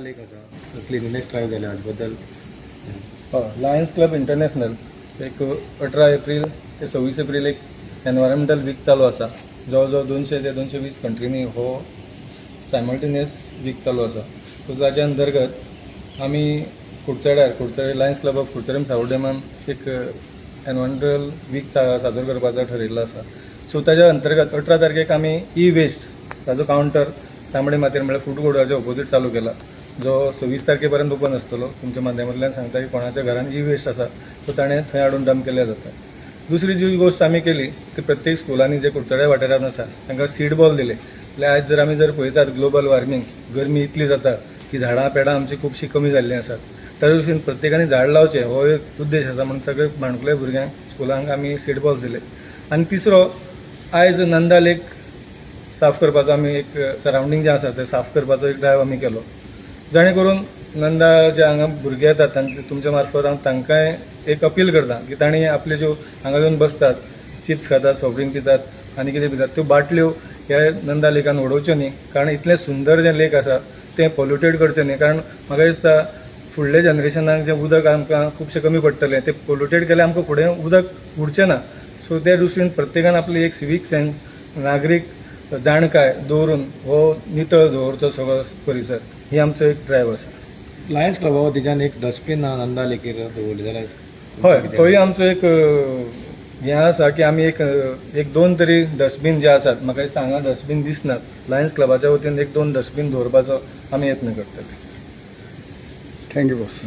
एक आसा cleanness drive जाल्या हाजे बद्दल लायन्स क्लब इंटरनॅशनल एक 18 एप्रिल ते 26 एप्रिल एक एनवायरमेंटल वीक चालू आसा. जवळ जवळ 200 ते 220 कंट्रीनी हो सायमल्टेनियस वीक चालू आसा. सो ताच्या अंतर्गत आमी कुडचडे लायन्स क्लब ऑफ कुडचडेम सावड्डेमान एक एनवायरमेंटल वीक साजरो करपाचो ठरयिल्लो आसा. सो ताच्या अंतर्गत 18 तारखेक आमी ई वेस्ट ताजो कावंटर तांबडे मातयेर म्हळ्यार फूड कोर्टाच्या ऑपोजीट चालू केला, जो 26 तारखेपर्यंत ओपन आसतलो. तुमच्या माध्यमांतल्यान सांगता की कोणाच्या घरान ई वेस्ट आसा तो ताणें थंय हाडून डंप केल्या जाता. दुसरी जी गोष्ट आमी केली ती प्रत्येक स्कुलांनी जे कुडचड्या वाठारांत आसा तांकां सीड बॉल दिले. जाल्यार आयज जर आमी पळयतात ग्लोबल वॉर्मिंग गरमी इतली जाता की झाडां पेडां आमची खुबशीं कमी जाल्लीं आसात. त्या दृश्टीन प्रत्येकानी झाड लावचें हो एक उद्देश आसा म्हणून सगळे माणकुल्या भुरग्यांक स्कुलांक आमी सीड बॉल दिले. आनी तिसरो आयज नंदा लेक साफ करपाचो आमी एक सरावंडींग जें आसा तें साफ करपाचो एक ड्रायव्ह आमी केलो, जाणे करून नंदा जे हांगा भुरगे येतात तांचे तुमच्या मार्फत हांव तांकांय एक अपील करता की तांणी आपले ज्यो हांगा येवन बसतात, चिप्स खातात, सॉफ्ट ड्रिंक पितात आनी कितें पितात त्यो बाटल्यो ह्या नंदा लेकान उडोवच्यो न्ही. कारण इतलें सुंदर जें लेक आसा तें पोल्युटेड करचें न्ही. कारण म्हाका दिसता फुडल्या जनरेशनाक जें उदक आमकां खुबशें कमी पडटलें तें पोल्युटेड केल्यार आमकां फुडें उदक उरचें ना. सो त्या दृश्टीन प्रत्येकान आपली एक सिवीक सेन्स नागरीक जाणकाय दवरून हो नितळ दवरचो सगळो परिसर ही आमचो एक ड्रायव्ह आसा. लायन्स क्लबा वतीच्यान एक डस्टबीन नंदा लेकीर दवरले जाल्यार हय, तोय आमचो एक हें आसा की आमी एक दोन तरी डस्टबीन जे आसात. म्हाका दिसता हांगा डस्टबीन दिसनात. लायन्स क्लबाच्या वतीन एक दोन डस्टबीन दवरपाचो आमी यत्न करतले. Thank you boss.